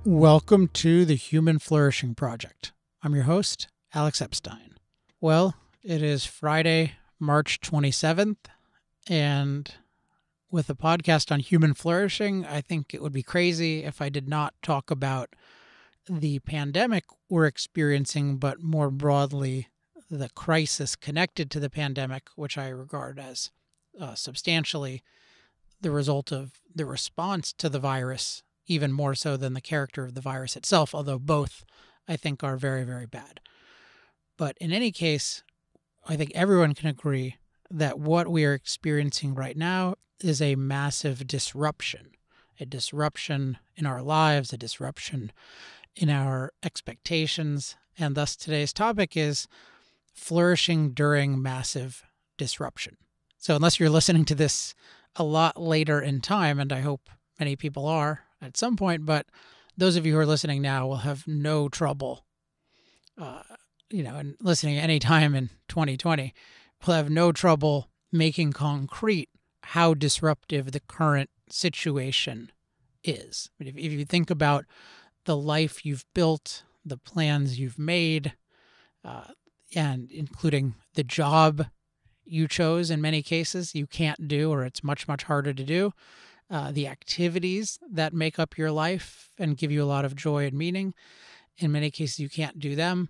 Welcome to the Human Flourishing Project. I'm your host, Alex Epstein. Well, it is Friday, March 27th, and with a podcast on human flourishing, I think it would be crazy if I did not talk about the pandemic we're experiencing, but more broadly, the crisis connected to the pandemic, which I regard as substantially the result of the response to the virus, even more so than the character of the virus itself, although both, I think, are very, very bad. But in any case, I think everyone can agree that what we are experiencing right now is a massive disruption, a disruption in our lives, a disruption in our expectations. And thus today's topic is flourishing during massive disruption. So unless you're listening to this a lot later in time, and I hope many people are at some point, but those of you who are listening now will have no trouble, and listening any time in 2020, will have no trouble making concrete how disruptive the current situation is. If you think about the life you've built, the plans you've made, and including the job you chose in many cases you can't do, or it's much, much harder to do, the activities that make up your life and give you a lot of joy and meaning, in many cases you can't do them.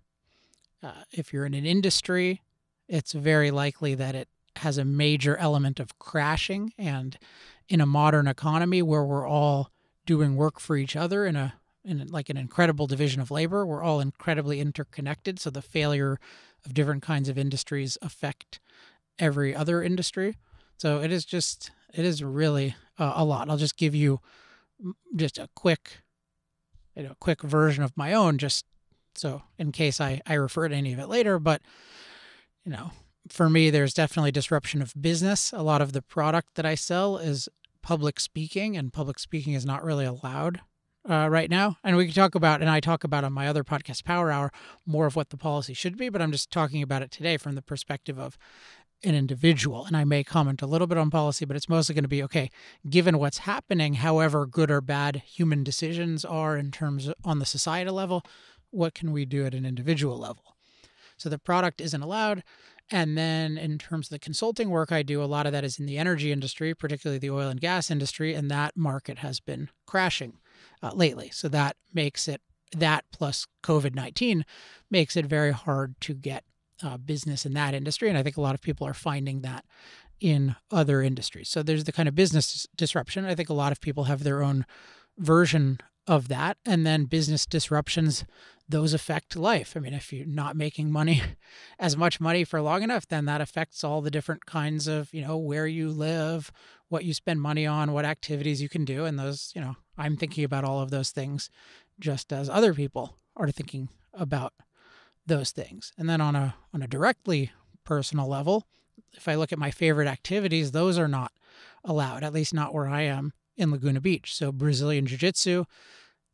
If you're in an industry, it's very likely that it has a major element of crashing, and in a modern economy where we're all doing work for each other in like an incredible division of labor, we're all incredibly interconnected, so the failure of different kinds of industries affect every other industry. So it is really a lot. I'll just give you just a quick version of my own, just so in case I refer to any of it later. But, for me, there's definitely disruption of business. A lot of the product that I sell is public speaking, and public speaking is not really allowed right now. And we can talk about, and I talk about on my other podcast, Power Hour, more of what the policy should be, but I'm just talking about it today from the perspective of an individual. And I may comment a little bit on policy, but it's mostly going to be, okay, given what's happening, however good or bad human decisions are in terms of on the societal level, what can we do at an individual level? So the product isn't allowed. And then in terms of the consulting work I do, a lot of that is in the energy industry, particularly the oil and gas industry, and that market has been crashing lately. So that makes it, that plus COVID-19 makes it very hard to get business in that industry. And I think a lot of people are finding that in other industries. So there's the kind of business disruption. I think a lot of people have their own version of that. And then business disruptions, those affect life. I mean, if you're not making money, as much money for long enough, then that affects all the different kinds of, where you live, what you spend money on, what activities you can do. And those, I'm thinking about all of those things just as other people are thinking about those things. And then on a directly personal level, if I look at my favorite activities, those are not allowed, at least not where I am in Laguna Beach. So Brazilian Jiu-Jitsu,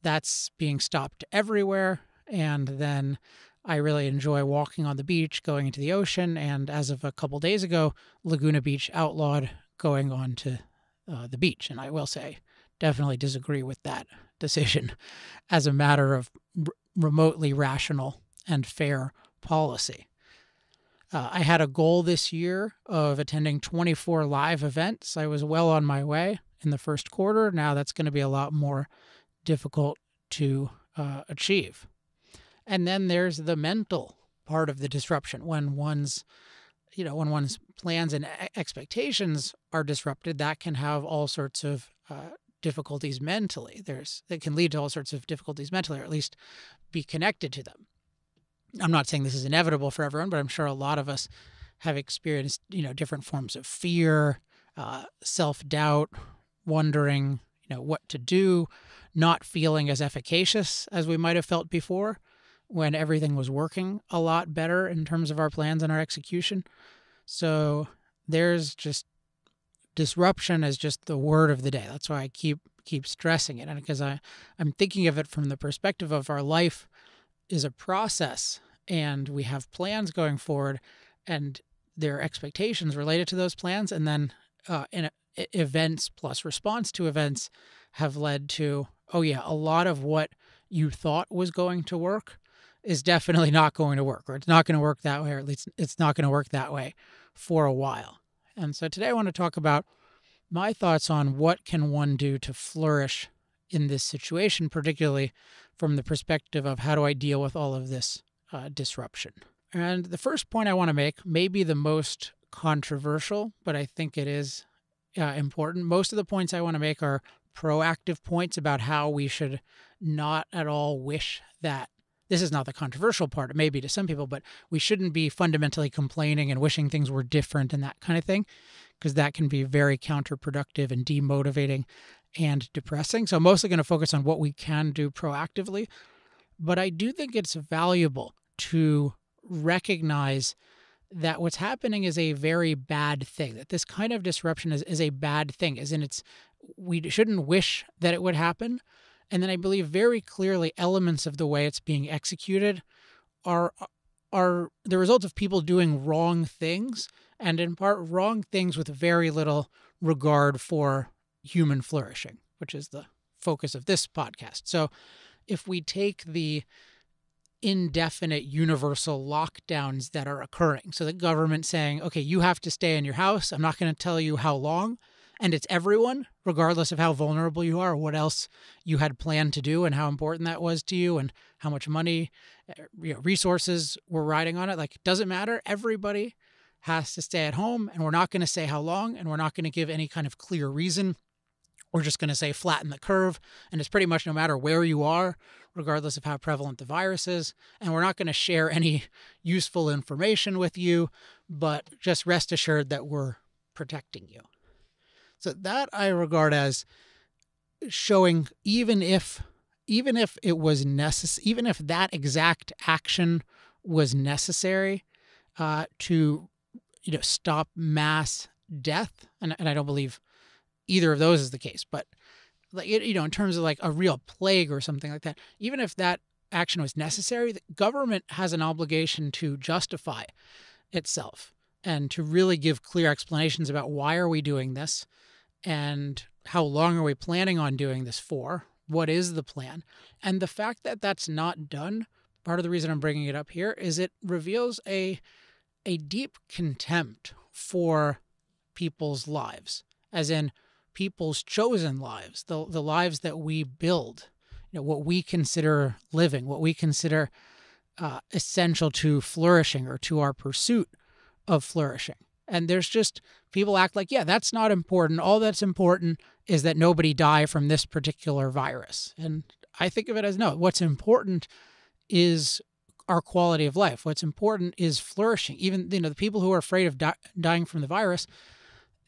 that's being stopped everywhere. And then I really enjoy walking on the beach, going into the ocean. And as of a couple days ago, Laguna Beach outlawed going on to the beach. And I will say, definitely disagree with that decision as a matter of remotely rational and fair policy. I had a goal this year of attending 24 live events. I was well on my way in the first quarter. Now that's going to be a lot more difficult to achieve. And then there's the mental part of the disruption. When one's plans and expectations are disrupted, that can have all sorts of difficulties mentally. That can lead to all sorts of difficulties mentally, or at least be connected to them. I'm not saying this is inevitable for everyone, but I'm sure a lot of us have experienced, different forms of fear, self-doubt, wondering, what to do, not feeling as efficacious as we might have felt before when everything was working a lot better in terms of our plans and our execution. So there's just disruption is just the word of the day. That's why I keep stressing it. And because I'm thinking of it from the perspective of our life is a process, and we have plans going forward, and there are expectations related to those plans, and then events plus response to events have led to, a lot of what you thought was going to work is definitely not going to work, or it's not going to work that way, or at least it's not going to work that way for a while. And so today I want to talk about my thoughts on what can one do to flourish in this situation, particularly from the perspective of how do I deal with all of this disruption. And the first point I want to make may be the most controversial, but I think it is important. Most of the points I want to make are proactive points about how we should not at all wish that. This is not the controversial part. It may be to some people, but we shouldn't be fundamentally complaining and wishing things were different and that kind of thing, because that can be very counterproductive and demotivating and depressing. So I'm mostly going to focus on what we can do proactively. But I do think it's valuable to recognize that what's happening is a very bad thing, that this kind of disruption is a bad thing, as in we shouldn't wish that it would happen. And then I believe very clearly elements of the way it's being executed are the result of people doing wrong things, and in part wrong things with very little regard for human flourishing, which is the focus of this podcast. So if we take the indefinite universal lockdowns that are occurring, so the government saying, okay, you have to stay in your house, I'm not going to tell you how long, and it's everyone, regardless of how vulnerable you are, or what else you had planned to do and how important that was to you and how much money, resources were riding on it. Like, it doesn't matter. Everybody has to stay at home, and we're not going to say how long, and we're not going to give any kind of clear reason. We're just going to say flatten the curve, and it's pretty much no matter where you are, regardless of how prevalent the virus is, and we're not going to share any useful information with you, but just rest assured that we're protecting you. So that I regard as showing, even if it was necessary, even if that exact action was necessary to stop mass death, and I don't believe either of those is the case, but in terms of like a real plague or something like that, even if that action was necessary, the government has an obligation to justify itself and to really give clear explanations about why are we doing this and how long are we planning on doing this for, what is the plan. And the fact that that's not done, part of the reason I'm bringing it up here is it reveals a deep contempt for people's lives, as in people's chosen lives, the lives that we build, what we consider living, what we consider essential to flourishing or to our pursuit of flourishing. And there's just people act like, yeah, that's not important. All that's important is that nobody die from this particular virus. And I think of it as, no, what's important is our quality of life. What's important is flourishing. Even, the people who are afraid of dying from the virus,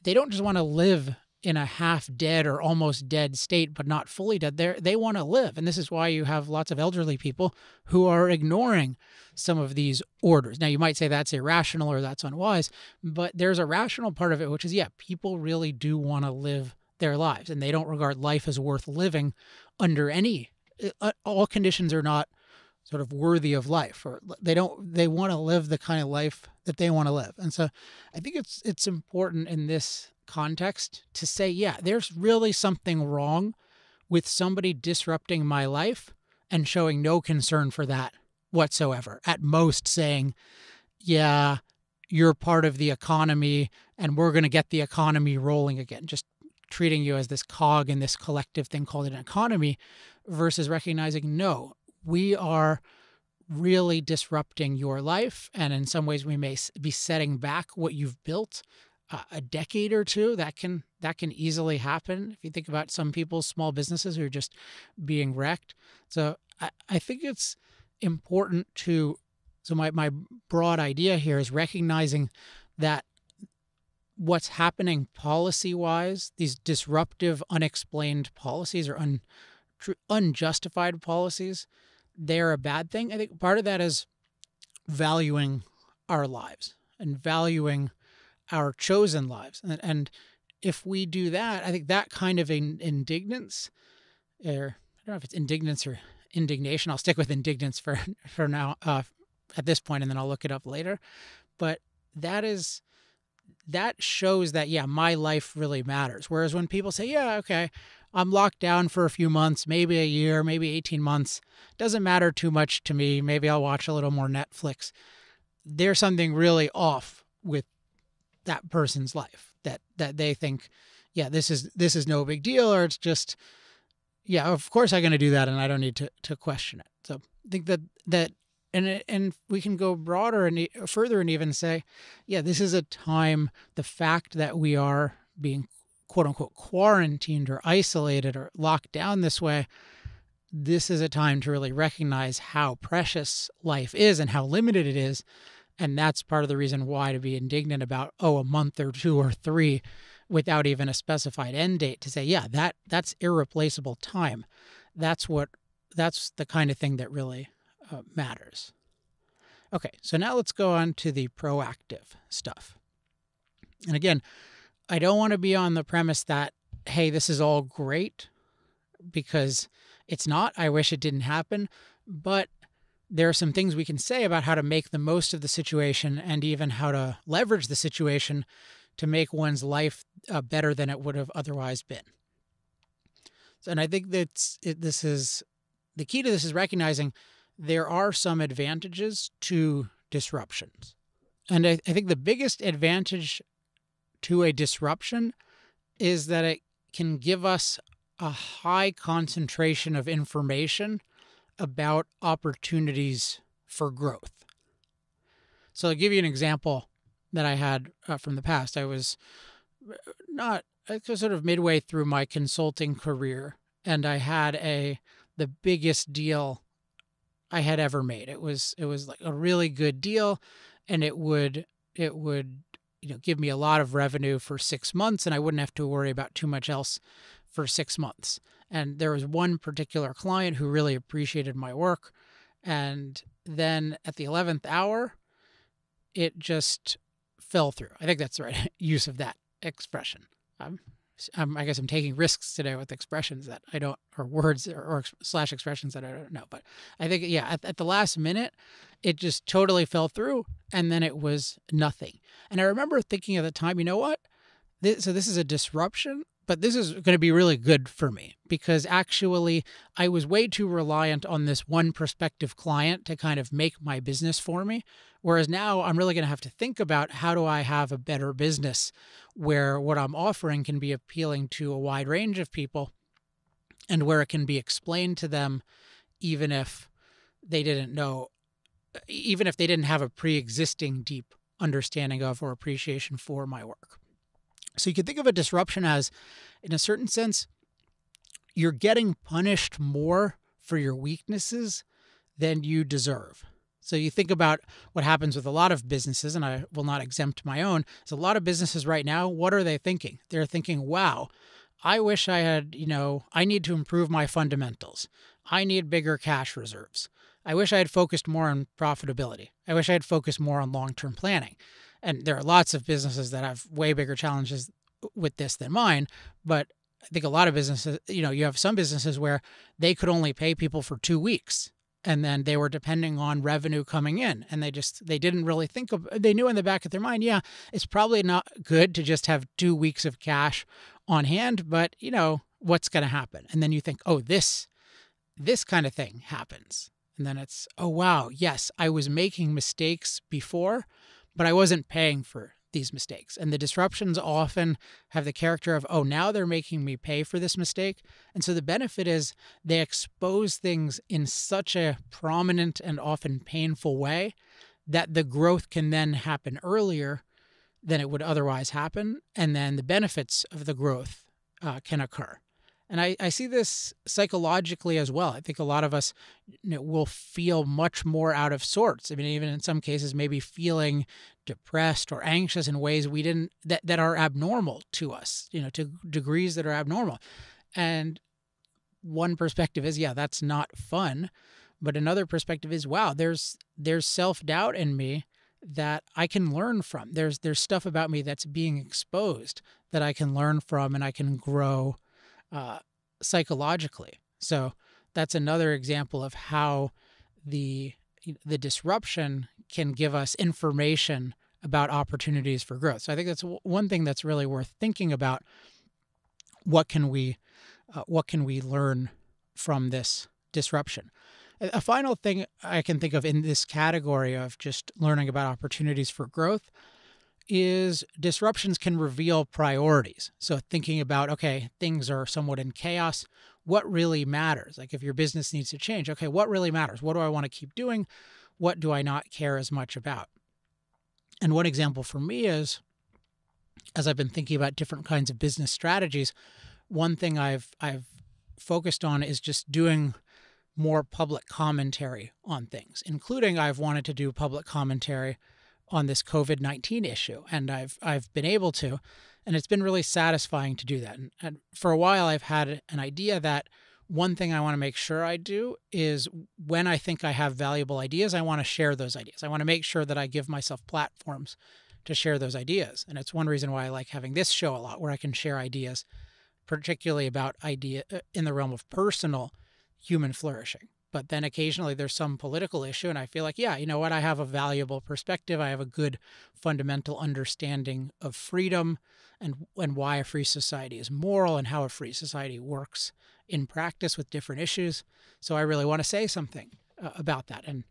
they don't just want to live in a half dead or almost dead state, but not fully dead. They want to live. And this is why you have lots of elderly people who are ignoring some of these orders. Now, you might say that's irrational or that's unwise, but there's a rational part of it, which is, yeah, people really do want to live their lives, and they don't regard life as worth living under all conditions are not sort of worthy of life, or they want to live the kind of life that they want to live. And so I think it's important in this context to say, yeah, there's really something wrong with somebody disrupting my life and showing no concern for that whatsoever. At most saying, yeah, you're part of the economy and we're going to get the economy rolling again. Just treating you as this cog in this collective thing called an economy, versus recognizing, no, we are really disrupting your life. And in some ways we may be setting back what you've built a decade or two. That can easily happen. If you think about some people's small businesses who are just being wrecked. So I think it's important so my broad idea here is recognizing that what's happening policy-wise, these disruptive, unexplained policies or unjustified policies, they're a bad thing. I think part of that is valuing our lives and valuing our chosen lives. And if we do that, I think that kind of indignance, or I don't know if it's indignance or indignation. I'll stick with indignance for now at this point, and then I'll look it up later. But that shows that, yeah, my life really matters. Whereas when people say, yeah, okay, I'm locked down for a few months, maybe a year, maybe 18 months. Doesn't matter too much to me. Maybe I'll watch a little more Netflix. There's something really off with that person's life that they think, yeah, this is no big deal, or it's just, yeah, of course I'm going to do that, and I don't need to question it. So I think that and we can go broader and further and even say, yeah, this is a time, the fact that we are being quote unquote quarantined or isolated or locked down this way, this is a time to really recognize how precious life is and how limited it is. And that's part of the reason why to be indignant about, a month or 2 or 3 without even a specified end date, to say, yeah, that's irreplaceable time. That's the kind of thing that really matters. Okay, so now let's go on to the proactive stuff. And again, I don't want to be on the premise that, hey, this is all great, because it's not. I wish it didn't happen, but there are some things we can say about how to make the most of the situation and even how to leverage the situation to make one's life better than it would have otherwise been. So, and I think the key to this is recognizing there are some advantages to disruptions. And I think the biggest advantage to a disruption is that it can give us a high concentration of information about opportunities for growth. So I'll give you an example that I had from the past. I was sort of midway through my consulting career, and I had the biggest deal I had ever made. It was like a really good deal, and it would give me a lot of revenue for 6 months, and I wouldn't have to worry about too much else for 6 months. And there was one particular client who really appreciated my work. And then at the 11th hour, it just fell through. I think that's the right use of that expression. I guess I'm taking risks today with expressions that I don't, or words or slash expressions that I don't know. But I think, yeah, at the last minute, it just totally fell through, and then it was nothing. And I remember thinking at the time, you know what? This is a disruption, but this is going to be really good for me, because actually I was way too reliant on this one prospective client to kind of make my business for me. Whereas now I'm really going to have to think about, how do I have a better business where what I'm offering can be appealing to a wide range of people, and where it can be explained to them, even if they didn't know, even if they didn't have a pre-existing deep understanding of or appreciation for my work. So you can think of a disruption as, in a certain sense, you're getting punished more for your weaknesses than you deserve. So you think about what happens with a lot of businesses, and I will not exempt my own. So a lot of businesses right now, what are they thinking? They're thinking, wow, I wish I had, I need to improve my fundamentals. I need bigger cash reserves. I wish I had focused more on profitability. I wish I had focused more on long-term planning. And there are lots of businesses that have way bigger challenges with this than mine. But I think a lot of businesses, you have some businesses where they could only pay people for 2 weeks, and then they were depending on revenue coming in. And they didn't really they knew in the back of their mind, yeah, it's probably not good to just have 2 weeks of cash on hand, but what's going to happen? And then you think, oh, this kind of thing happens. And then it's, oh, wow, yes, I was making mistakes before, but I wasn't paying for these mistakes. And the disruptions often have the character of, oh, now they're making me pay for this mistake. And so the benefit is they expose things in such a prominent and often painful way that the growth can then happen earlier than it would otherwise happen. And then the benefits of the growth can occur. And I see this psychologically as well. I think a lot of us will feel much more out of sorts. I mean, even in some cases, maybe feeling depressed or anxious in ways we didn't, that are abnormal to us, to degrees that are abnormal. And one perspective is, yeah, that's not fun. But another perspective is, wow, there's self-doubt in me that I can learn from. There's stuff about me that's being exposed that I can learn from, and I can grow psychologically. So that's another example of how the disruption can give us information about opportunities for growth. So I think that's one thing that's really worth thinking about. What can we what can we learn from this disruption? A final thing I can think of in this category of just learning about opportunities for growth is disruptions can reveal priorities. So thinking about, okay, things are somewhat in chaos. What really matters? Like if your business needs to change, okay, what really matters? What do I want to keep doing? What do I not care as much about? And one example for me is, as I've been thinking about different kinds of business strategies, one thing I've focused on is just doing more public commentary on things, including I've wanted to do public commentary on this COVID-19 issue, and I've been able to, and it's been really satisfying to do that. And for a while, I've had an idea that one thing I want to make sure I do is when I think I have valuable ideas, I want to share those ideas. I want to make sure that I give myself platforms to share those ideas. And it's one reason why I like having this show a lot, where I can share ideas, particularly about idea in the realm of personal human flourishing. But then occasionally there's some political issue, and I feel like, yeah, you know what? I have a valuable perspective. I have a good fundamental understanding of freedom and why a free society is moral and how a free society works in practice with different issues. So I really want to say something about that. And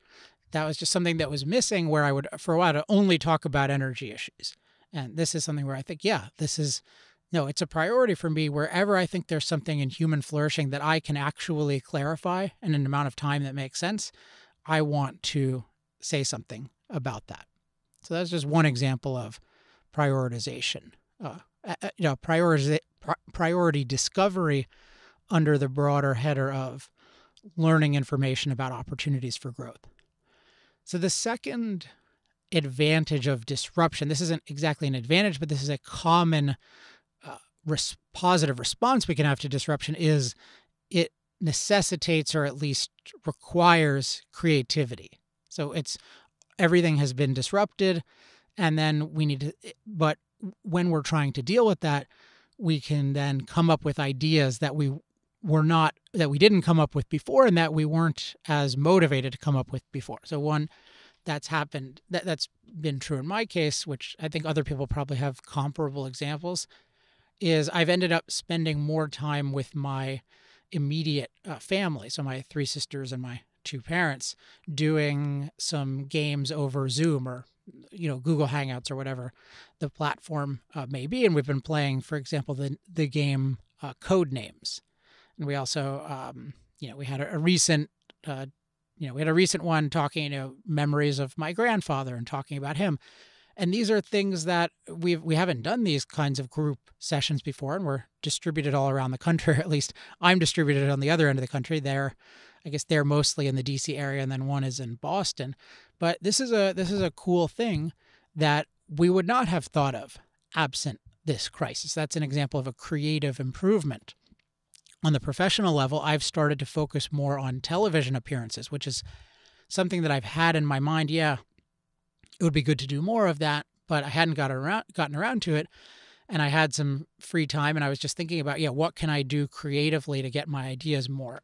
that was just something that was missing, where I would, for a while, to only talk about energy issues. And this is something where I think, yeah, it's a priority for me. Wherever I think there's something in human flourishing that I can actually clarify in an amount of time that makes sense, I want to say something about that. So that's just one example of prioritization. Priority discovery under the broader header of learning information about opportunities for growth. So the second advantage of disruption, this isn't exactly an advantage, but this is a common positive response we can have to disruption, is it necessitates or at least requires creativity. So everything has been disrupted, and then but when we're trying to deal with that, we can then come up with ideas that we didn't come up with before, and that we weren't as motivated to come up with before. So one that's happened, that's been true in my case, which I think other people probably have comparable examples, is I've ended up spending more time with my immediate family. So my 3 sisters and my 2 parents, doing some games over Zoom or, Google Hangouts or whatever the platform may be. And we've been playing, for example, the game Codenames. And we also, we had a recent, one talking, memories of my grandfather and talking about him. And these are things that we haven't done these kinds of group sessions before, and we're distributed all around the country. At least I'm distributed on the other end of the country. I guess they're mostly in the DC area, and then one is in Boston. But this is a cool thing that we would not have thought of absent this crisis. That's an example of a creative improvement. On the professional level, I've started to focus more on television appearances, which is something that I've had in my mind. Yeah, it would be good to do more of that, but I hadn't gotten around to it. And I had some free time, and I was just thinking about, what can I do creatively to get my ideas more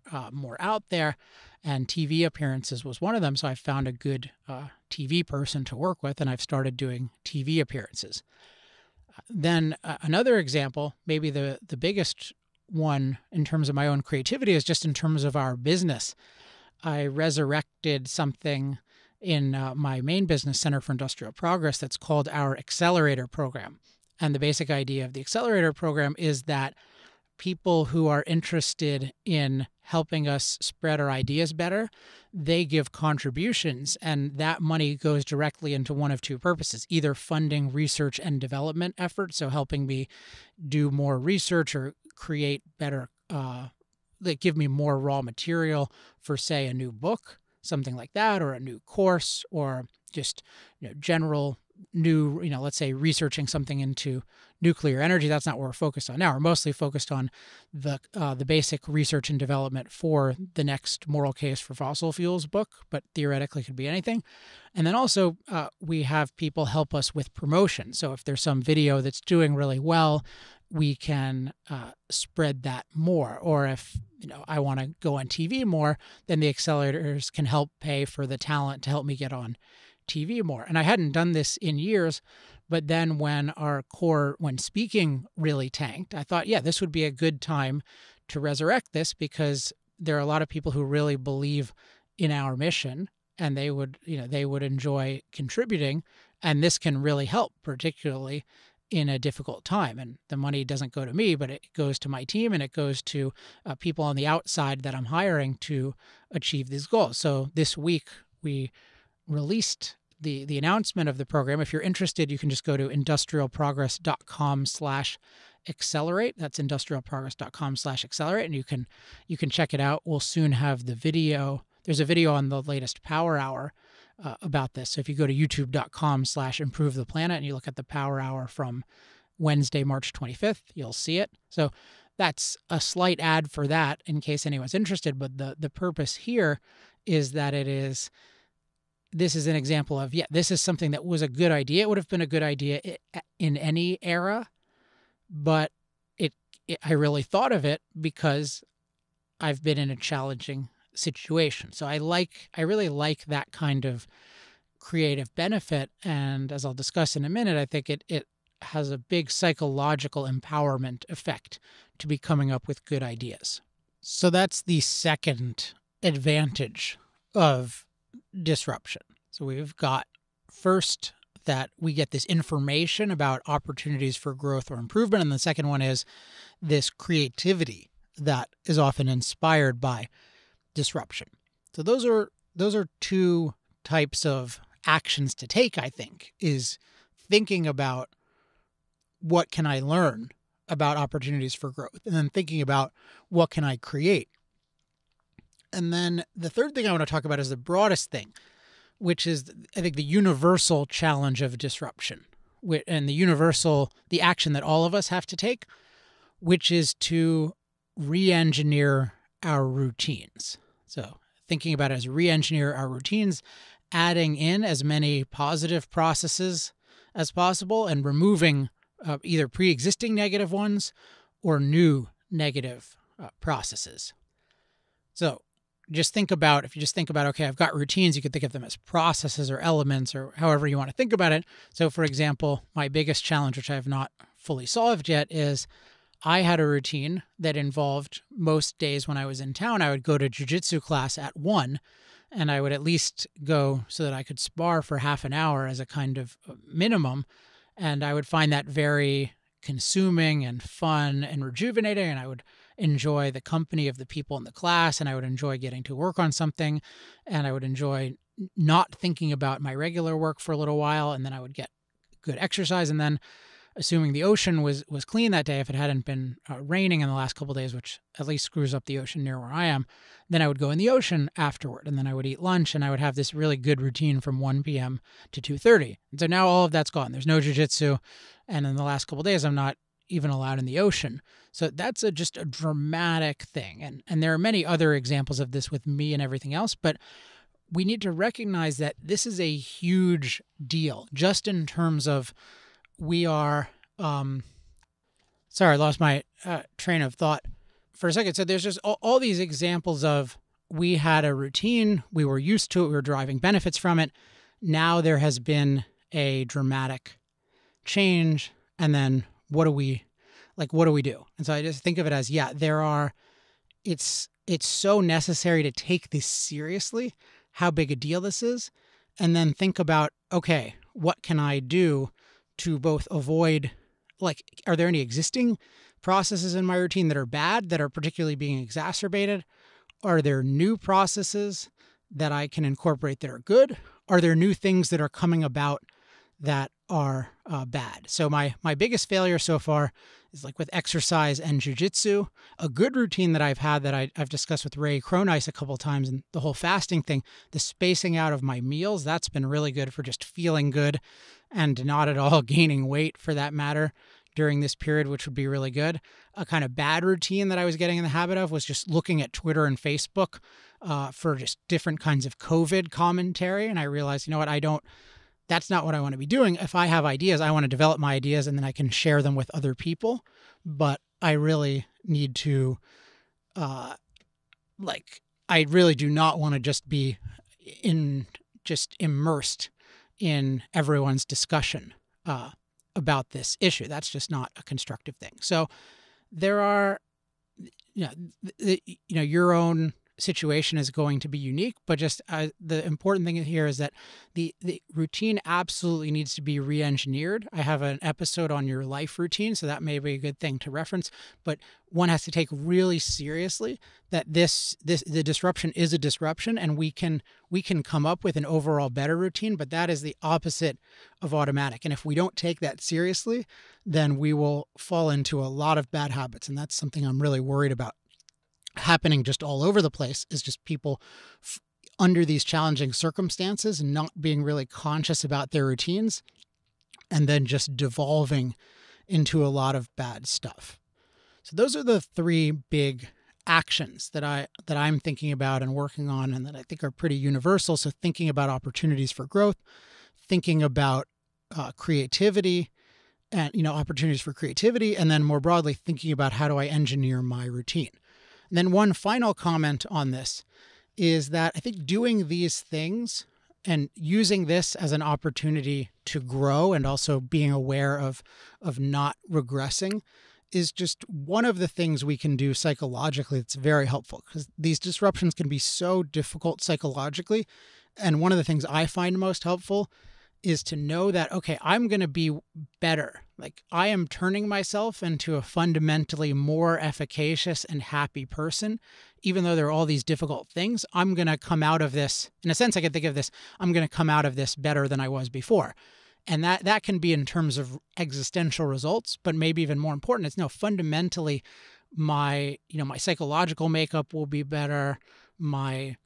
out there? And TV appearances was one of them. So I found a good TV person to work with, and I've started doing TV appearances. Then another example, maybe the biggest one in terms of my own creativity, is just in terms of our business. I resurrected something in my main business, Center for Industrial Progress, that's called our Accelerator Program. And the basic idea of the Accelerator Program is that people who are interested in helping us spread our ideas better, they give contributions, and that money goes directly into one of 2 purposes: either funding research and development efforts, so helping me do more research or create better, that give me more raw material for, say, a new book, something like that, or a new course, or just general new, let's say researching something into nuclear energy. That's not what we're focused on now. We're mostly focused on the basic research and development for the next Moral Case for Fossil Fuels book, but theoretically could be anything. And then also we have people help us with promotion. So if there's some video that's doing really well, we can spread that more. Or if I want to go on TV more, then the accelerators can help pay for the talent to help me get on TV more. And I hadn't done this in years, but then when speaking really tanked, I thought, this would be a good time to resurrect this because there are a lot of people who really believe in our mission and they would enjoy contributing. And this can really help, particularly in a difficult time. And the money doesn't go to me, but it goes to my team and it goes to people on the outside that I'm hiring to achieve these goals. So this week we released the announcement of the program. If you're interested, you can just go to industrialprogress.com/accelerate. That's industrialprogress.com/accelerate. And you can check it out. We'll soon have the video. There's a video on the latest Power Hour about this. So if you go to youtube.com/improve the planet and you look at the Power Hour from Wednesday, March 25th, you'll see it. So that's a slight ad for that in case anyone's interested. But the purpose here is that this is an example of, this is something that was a good idea. It would have been a good idea in any era, but I really thought of it because I've been in a challenging situation. So I really like that kind of creative benefit. And as I'll discuss in a minute, I think it has a big psychological empowerment effect to be coming up with good ideas. So that's the second advantage of disruption. So we've got first that we get this information about opportunities for growth or improvement. And the second one is this creativity that is often inspired by disruption. So those are two types of actions to take, I think, is thinking about what can I learn about opportunities for growth, and then thinking about what can I create. And then the third thing I want to talk about is the broadest thing, which is, I think, the universal challenge of disruption, and the action that all of us have to take, which is to re-engineer our routines. So thinking about it as re-engineer our routines, adding in as many positive processes as possible and removing either pre-existing negative ones or new negative processes. So if you just think about, okay, I've got routines, you could think of them as processes or elements or however you want to think about it. So for example, my biggest challenge, which I have not fully solved yet, is I had a routine that involved most days when I was in town, I would go to jiu-jitsu class at 1, and I would at least go so that I could spar for half an hour as a kind of minimum. And I would find that very consuming and fun and rejuvenating. And I would enjoy the company of the people in the class, and I would enjoy getting to work on something, and I would enjoy not thinking about my regular work for a little while, and then I would get good exercise. And then assuming the ocean was clean that day, if it hadn't been raining in the last couple of days, which at least screws up the ocean near where I am, then I would go in the ocean afterward, and then I would eat lunch, and I would have this really good routine from 1 p.m. to 2:30. And so now all of that's gone. There's no jiu-jitsu, and in the last couple of days, I'm not even allowed in the ocean. So that's just a dramatic thing. And there are many other examples of this with me and everything else, but we need to recognize that this is a huge deal, just in terms of we are, sorry, I lost my train of thought for a second. So there's just all these examples of we had a routine, we were used to it, we were deriving benefits from it. Now there has been a dramatic change, and then what do we do? And so I just think of it as, it's so necessary to take this seriously, how big a deal this is, and then think about, okay, what can I do to both avoid, are there any existing processes in my routine that are bad, that are particularly being exacerbated? Are there new processes that I can incorporate that are good? Are there new things that are coming about that are bad? So my biggest failure so far is with exercise and jiu-jitsu. A good routine that I've had that I've discussed with Ray Cronise a couple of times, and the whole fasting thing, the spacing out of my meals, that's been really good for just feeling good and not at all gaining weight for that matter during this period, which would be really good. A kind of bad routine that I was getting in the habit of was just looking at Twitter and Facebook for just different kinds of COVID commentary. And I realized, that's not what I want to be doing. If I have ideas, I want to develop my ideas and then I can share them with other people. But I really need to, I really do not want to just be immersed in everyone's discussion about this issue. That's just not a constructive thing. So there are yeah, your own situation is going to be unique, but just the important thing here is that the routine absolutely needs to be re-engineered. I have an episode on your life routine, so that may be a good thing to reference, but one has to take really seriously that the disruption is a disruption, and we can come up with an overall better routine, but that is the opposite of automatic. And if we don't take that seriously, then we will fall into a lot of bad habits, and that's something I'm really worried about happening just all over the place, is just people under these challenging circumstances not being really conscious about their routines and then just devolving into a lot of bad stuff. So those are the three big actions that I'm thinking about and working on, and that I think are pretty universal. So thinking about opportunities for growth, thinking about creativity, and opportunities for creativity, and then more broadly thinking about how do I engineer my routine. And then one final comment on this is that I think doing these things and using this as an opportunity to grow, and also being aware of not regressing, is just one of the things we can do psychologically that's very helpful, because these disruptions can be so difficult psychologically. And one of the things I find most helpful is to know that, okay, I'm going to be better. Like, I am turning myself into a fundamentally more efficacious and happy person. Even though there are all these difficult things, I'm going to come out of this, in a sense, I can think of this, I'm going to come out of this better than I was before. And that can be in terms of existential results, but maybe even more important, it's fundamentally my psychological makeup will be better. My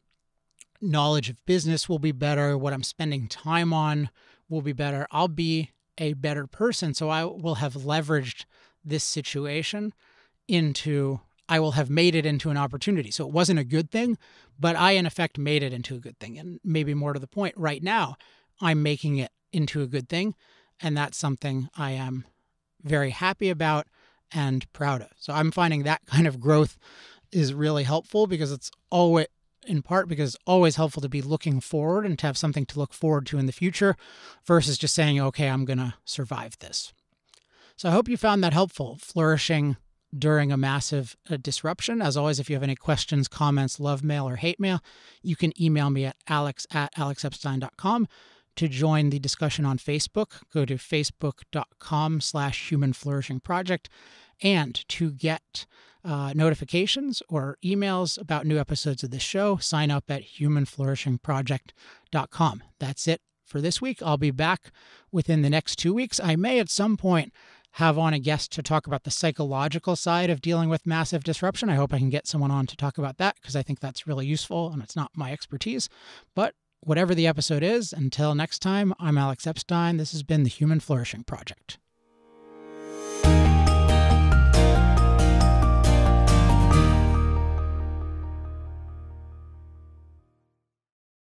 knowledge of business will be better. What I'm spending time on will be better. I'll be a better person. So I will have leveraged this situation I will have made it into an opportunity. So it wasn't a good thing, but I in effect made it into a good thing. And maybe more to the point, right now, I'm making it into a good thing. And that's something I am very happy about and proud of. So I'm finding that kind of growth is really helpful, because it's always helpful to be looking forward and to have something to look forward to in the future, versus just saying, okay, I'm going to survive this. So I hope you found that helpful, flourishing during a massive disruption. As always, if you have any questions, comments, love mail, or hate mail, you can email me at alex@alexepstein.com. To join the discussion on Facebook, go to facebook.com/Human Flourishing Project. And to get notifications or emails about new episodes of this show, sign up at humanflourishingproject.com. That's it for this week. I'll be back within the next 2 weeks. I may at some point have on a guest to talk about the psychological side of dealing with massive disruption. I hope I can get someone on to talk about that, because I think that's really useful and it's not my expertise. But whatever the episode is, until next time, I'm Alex Epstein. This has been the Human Flourishing Project.